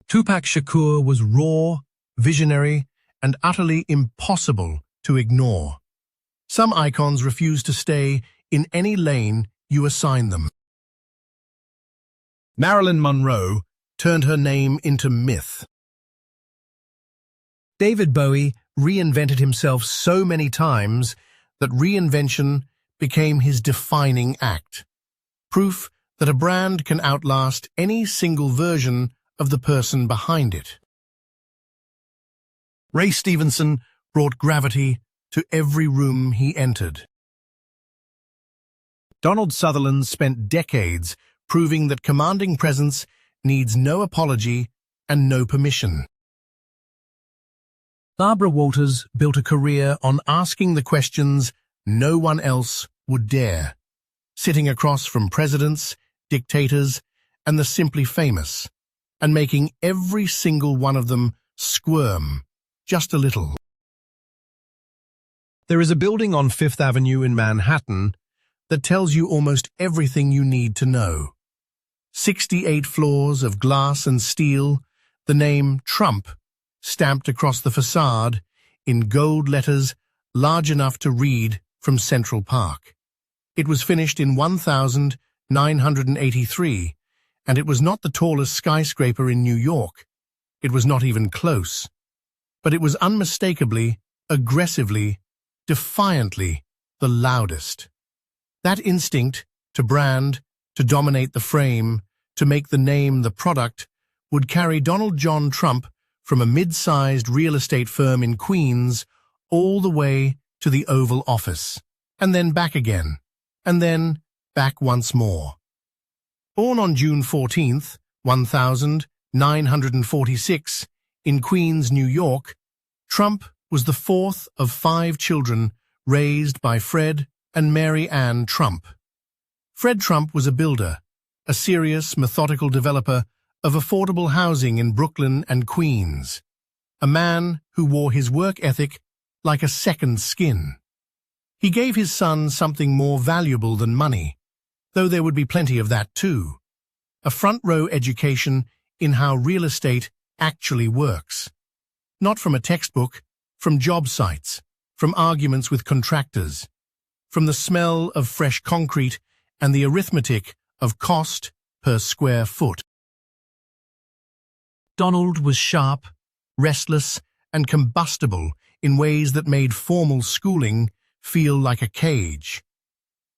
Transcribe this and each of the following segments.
Tupac Shakur was raw, visionary, and utterly impossible to ignore. Some icons refuse to stay in any lane you assign them. Marilyn Monroe turned her name into myth. David Bowie reinvented himself so many times that reinvention became his defining act. Proof that a brand can outlast any single version of the person behind it. Ray Stevenson brought gravity to every room he entered. Donald Sutherland spent decades proving that commanding presence needs no apology and no permission. Barbara Walters built a career on asking the questions no one else would dare, sitting across from presidents, dictators, and the simply famous, and making every single one of them squirm just a little. There is a building on Fifth Avenue in Manhattan that tells you almost everything you need to know. 68 floors of glass and steel, the name Trump stamped across the facade in gold letters large enough to read from Central Park. It was finished in 1983, and it was not the tallest skyscraper in New York. It was not even close. But it was unmistakably, aggressively, defiantly the loudest. That instinct to brand, to dominate the frame, to make the name the product, would carry Donald John Trump from a mid-sized real estate firm in Queens all the way to the Oval Office, and then back again, and then back once more. Born on June 14, 1946, in Queens, New York, Trump was the fourth of 5 children raised by Fred and Mary Ann Trump. Fred Trump was a builder, a serious, methodical developer of affordable housing in Brooklyn and Queens, a man who wore his work ethic like a second skin. He gave his son something more valuable than money, though there would be plenty of that too, a front-row education in how real estate actually works. Not from a textbook, from job sites, from arguments with contractors, from the smell of fresh concrete and the arithmetic of cost per square foot. Donald was sharp, restless, and combustible in ways that made formal schooling feel like a cage.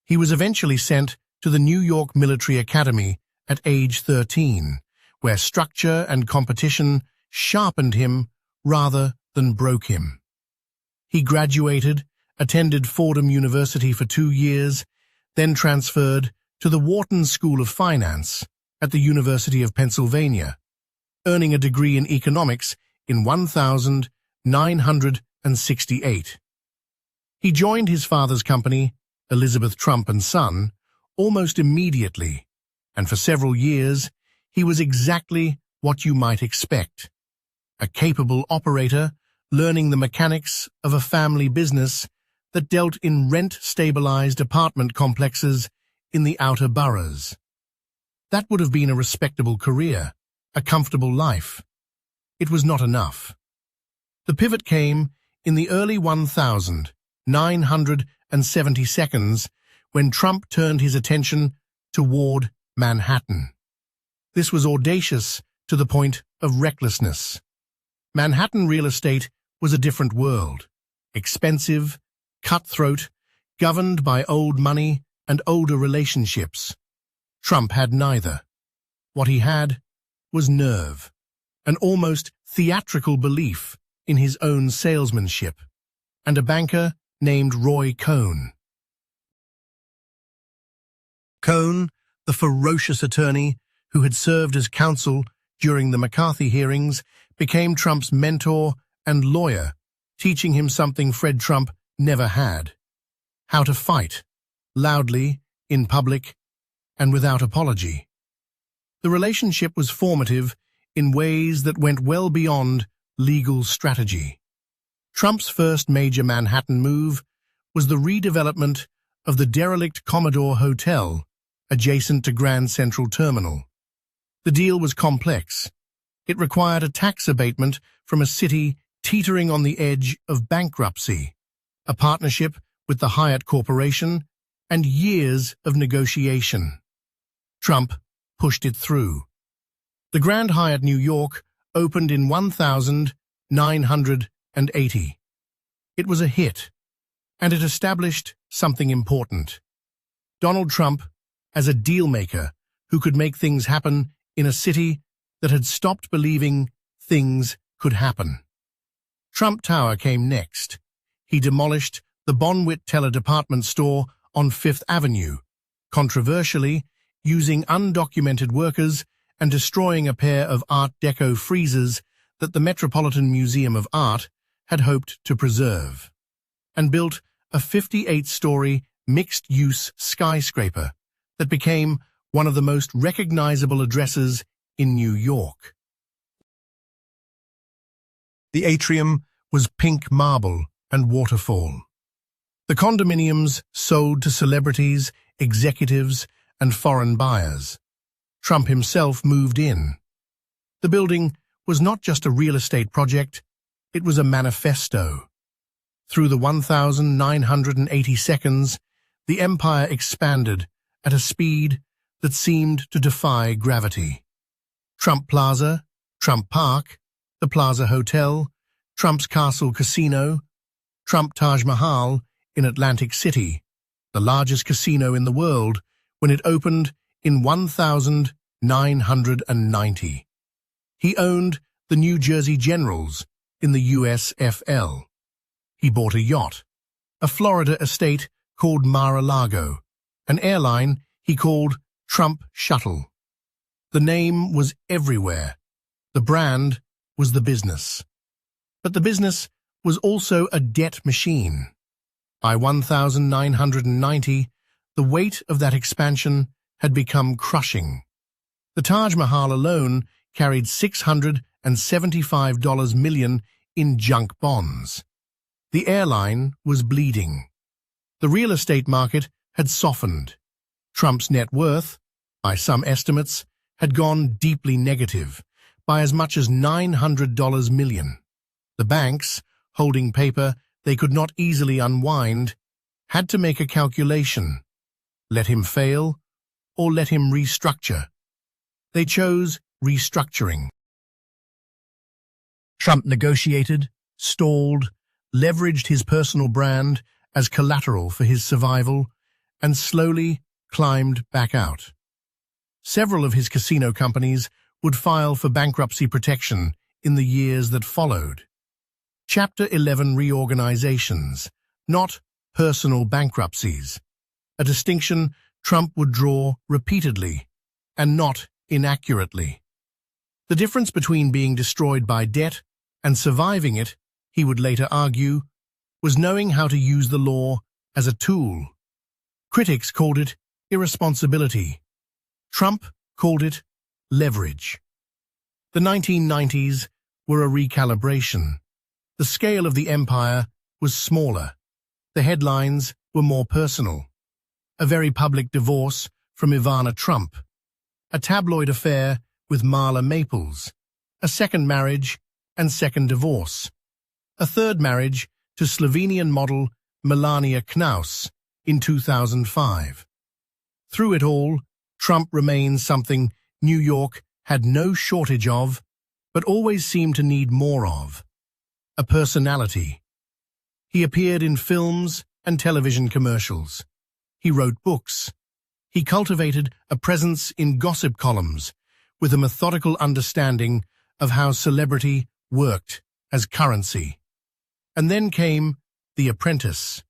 He was eventually sent to the New York Military Academy at age 13, where structure and competition sharpened him rather than broke him. He graduated, attended Fordham University for 2 years, then transferred to the Wharton School of Finance at the University of Pennsylvania, earning a degree in economics in 1968. He joined his father's company, Elizabeth Trump and Son, almost immediately, and for several years he was exactly what you might expect. A capable operator, learning the mechanics of a family business that dealt in rent-stabilized apartment complexes in the outer boroughs. That would have been a respectable career, a comfortable life. It was not enough. The pivot came in the early 1972 when Trump turned his attention toward Manhattan. This was audacious to the point of recklessness. Manhattan real estate was a different world, expensive, cutthroat, governed by old money and older relationships. Trump had neither. What he had was nerve, an almost theatrical belief in his own salesmanship, and a banker named Roy Cohn. Cohn, the ferocious attorney who had served as counsel during the McCarthy hearings, became Trump's mentor and lawyer, teaching him something Fred Trump never had: how to fight, loudly, in public, and without apology. The relationship was formative in ways that went well beyond legal strategy. Trump's first major Manhattan move was the redevelopment of the derelict Commodore Hotel adjacent to Grand Central Terminal. The deal was complex. It required a tax abatement from a city teetering on the edge of bankruptcy, a partnership with the Hyatt Corporation, and years of negotiation. Trump pushed it through. The Grand Hyatt New York opened in 1980. It was a hit, and it established something important. Donald Trump as a deal-maker who could make things happen in a city that had stopped believing things could happen. Trump Tower came next. He demolished the Bonwit Teller department store on Fifth Avenue, controversially using undocumented workers and destroying a pair of Art Deco friezes that the Metropolitan Museum of Art had hoped to preserve, and built a 58-story mixed-use skyscraper that became one of the most recognizable addresses in New York. The atrium was pink marble and waterfall. The condominiums sold to celebrities, executives, and foreign buyers. Trump himself moved in. The building was not just a real estate project, it was a manifesto. Through the 1,980 seconds, the empire expanded at a speed that seemed to defy gravity. Trump Plaza, Trump Park, the Plaza Hotel, Trump's Castle Casino, Trump Taj Mahal in Atlantic City, the largest casino in the world when it opened in 1990. He owned the New Jersey Generals in the USFL. He bought a yacht, a Florida estate called Mar-a-Lago, an airline he called Trump Shuttle. The name was everywhere. The brand was the business. But the business was also a debt machine. By 1990, the weight of that expansion had crushing. The Taj Mahal alone carried $675 million in junk bonds. The airline was bleeding. The real estate market had softened. Trump's net worth, by some estimates, had gone deeply negative, by as much as $900 million. The banks, holding paper they could not easily unwind, had to make a calculation. Let him fail, or let him restructure. They chose restructuring. Trump negotiated, stalled, leveraged his personal brand as collateral for his survival, and slowly climbed back out. Several of his casino companies would file for bankruptcy protection in the years that followed. Chapter 11 reorganizations, not personal bankruptcies, a distinction Trump would draw repeatedly and not inaccurately. The difference between being destroyed by debt and surviving it, he would later argue, was knowing how to use the law as a tool. Critics called it irresponsibility. Trump called it leverage. The 1990s were a recalibration. The scale of the empire was smaller. The headlines were more personal. A very public divorce from Ivana Trump. A tabloid affair with Marla Maples. A second marriage and second divorce. A third marriage to Slovenian model Melania Knaus in 2005. Through it all, Trump remained something New York had no shortage of, but always seemed to need more of. A personality. He appeared in films and television commercials. He wrote books. He cultivated a presence in gossip columns with a methodical understanding of how celebrity worked as currency. And then came The Apprentice.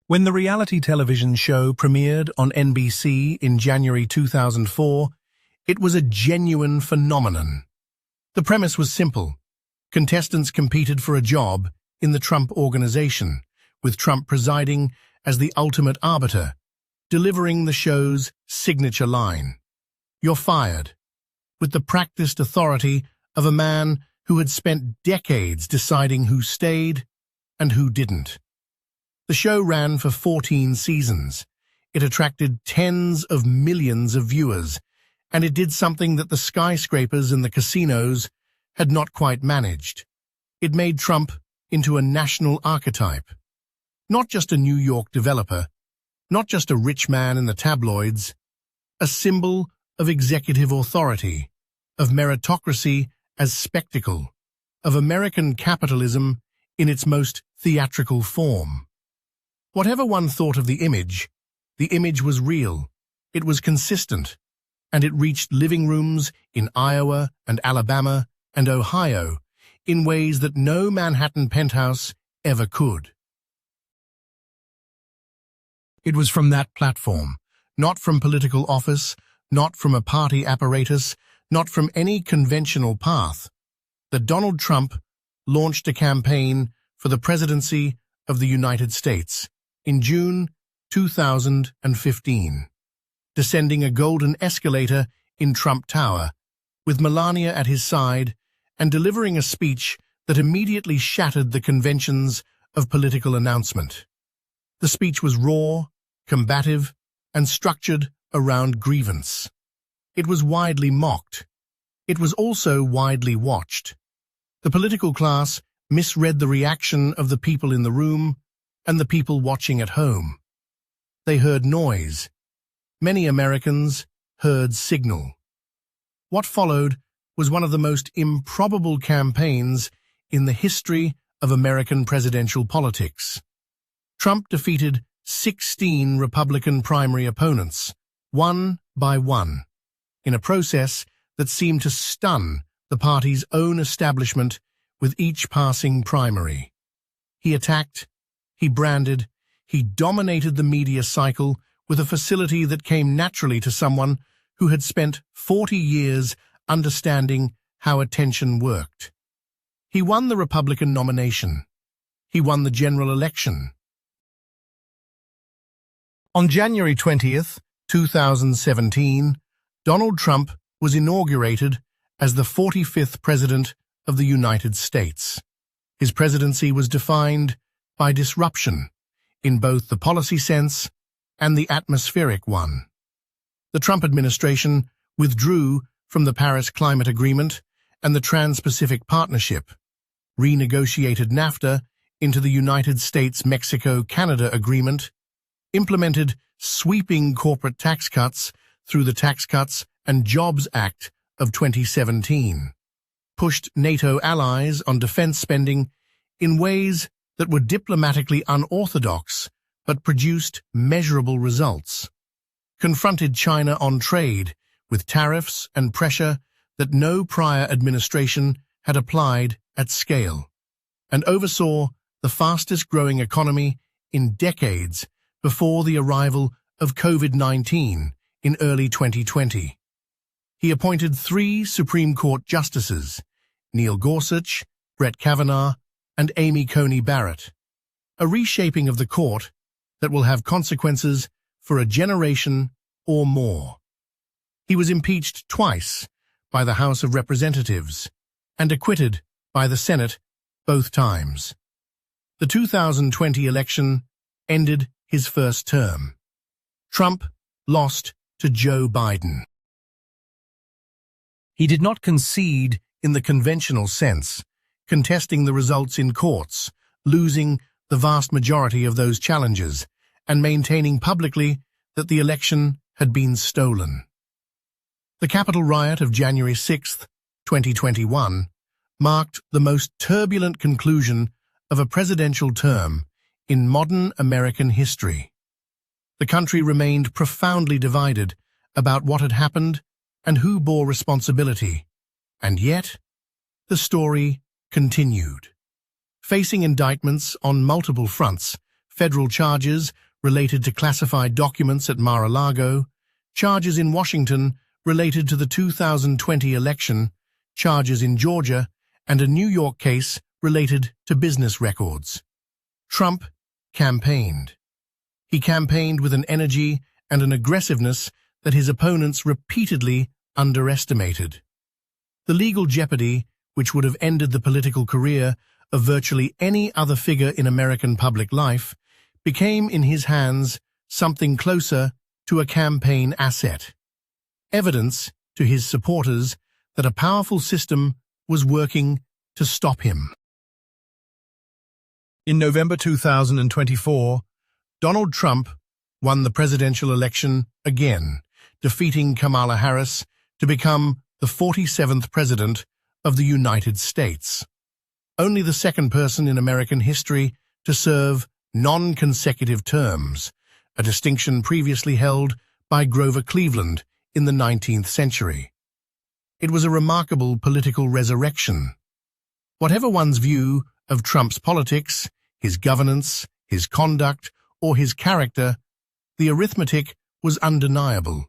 When the reality television show premiered on NBC in January 2004, it was a genuine phenomenon. The premise was simple. Contestants competed for a job in the Trump organization, with Trump presiding as the ultimate arbiter, delivering the show's signature line, "You're fired," with the practiced authority of a man who had spent decades deciding who stayed and who didn't. The show ran for 14 seasons. It attracted tens of millions of viewers And it did something that the skyscrapers and the casinos had not quite managed. It made Trump into a national archetype. Not just a New York developer, not just a rich man in the tabloids, a symbol of executive authority, of meritocracy as spectacle, of American capitalism in its most theatrical form. Whatever one thought of the image was real, it was consistent, and it reached living rooms in Iowa and Alabama and Ohio in ways that no Manhattan penthouse ever could. It was from that platform, not from political office, not from a party apparatus, not from any conventional path, that Donald Trump launched a campaign for the presidency of the United States in June 2015, descending a golden escalator in Trump Tower, with Melania at his side and delivering a speech that immediately shattered the conventions of political announcement. The speech was raw, combative, and structured around grievance. It was widely mocked. It was also widely watched. The political class misread the reaction of the people in the room and the people watching at home. They heard noise. Many Americans heard signal. What followed was one of the most improbable campaigns in the history of American presidential politics. Trump defeated 16 Republican primary opponents, one by one, in a process that seemed to stun the party's own establishment with each passing primary. He attacked, he branded, he dominated the media cycle with a facility that came naturally to someone who had spent 40 years understanding how attention worked. He won the Republican nomination. He won the general election. On January 20th, 2017, Donald Trump was inaugurated as the 45th President of the United States. His presidency was defined by disruption, in both the policy sense and the atmospheric one. The Trump administration withdrew from the Paris Climate Agreement and the Trans-Pacific Partnership, renegotiated NAFTA into the United States-Mexico-Canada Agreement, implemented sweeping corporate tax cuts through the Tax Cuts and Jobs Act of 2017, pushed NATO allies on defense spending in ways that were diplomatically unorthodox but produced measurable results, confronted China on trade with tariffs and pressure that no prior administration had applied at scale, and oversaw the fastest-growing economy in decades before the arrival of COVID-19 in early 2020. He appointed 3 Supreme Court justices, Neil Gorsuch, Brett Kavanaugh, and Amy Coney Barrett, a reshaping of the court that will have consequences for a generation or more. He was impeached twice by the House of Representatives and acquitted by the Senate both times. The 2020 election ended his first term. Trump lost to Joe Biden. He did not concede in the conventional sense, contesting the results in courts, losing the vast majority of those challenges, and maintaining publicly that the election had been stolen. The Capitol riot of January 6, 2021, marked the most turbulent conclusion of a presidential term in modern American history. The country remained profoundly divided about what had happened and who bore responsibility, and yet the story continued. Facing indictments on multiple fronts, federal charges related to classified documents at Mar-a-Lago, charges in Washington related to the 2020 election, charges in Georgia, and a New York case related to business records. Trump campaigned. He campaigned with an energy and an aggressiveness that his opponents repeatedly underestimated. The legal jeopardy, which would have ended the political career of virtually any other figure in American public life, became in his hands something closer to a campaign asset. Evidence to his supporters that a powerful system was working to stop him. In November 2024, Donald Trump won the presidential election again, defeating Kamala Harris to become the 47th President of the United States. Only the second person in American history to serve non-consecutive terms, a distinction previously held by Grover Cleveland in the 19th century. It was a remarkable political resurrection. Whatever one's view of Trump's politics, his governance, his conduct, or his character, the arithmetic was undeniable.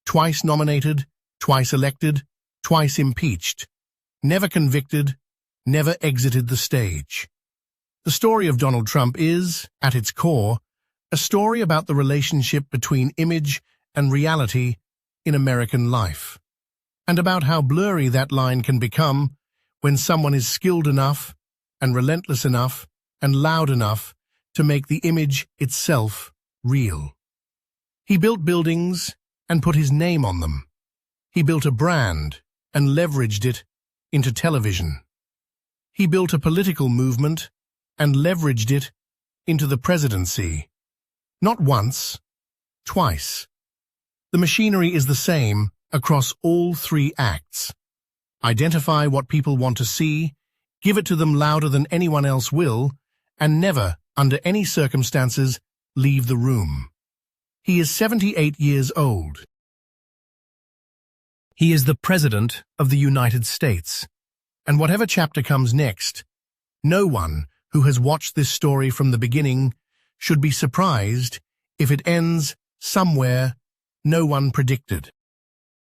Twice nominated, twice elected, twice impeached, never convicted, never exited the stage. The story of Donald Trump is, at its core, a story about the relationship between image and reality in American life, and about how blurry that line can become when someone is skilled enough and relentless enough and loud enough to make the image itself real. He built buildings and put his name on them. He built a brand and leveraged it into television. He built a political movement and leveraged it into the presidency. Not once, twice. The machinery is the same across all three acts. Identify what people want to see, give it to them louder than anyone else will, and never, under any circumstances, leave the room. He is 78 years old. He is the President of the United States. And whatever chapter comes next, no one who has watched this story from the beginning should be surprised if it ends somewhere no one predicted.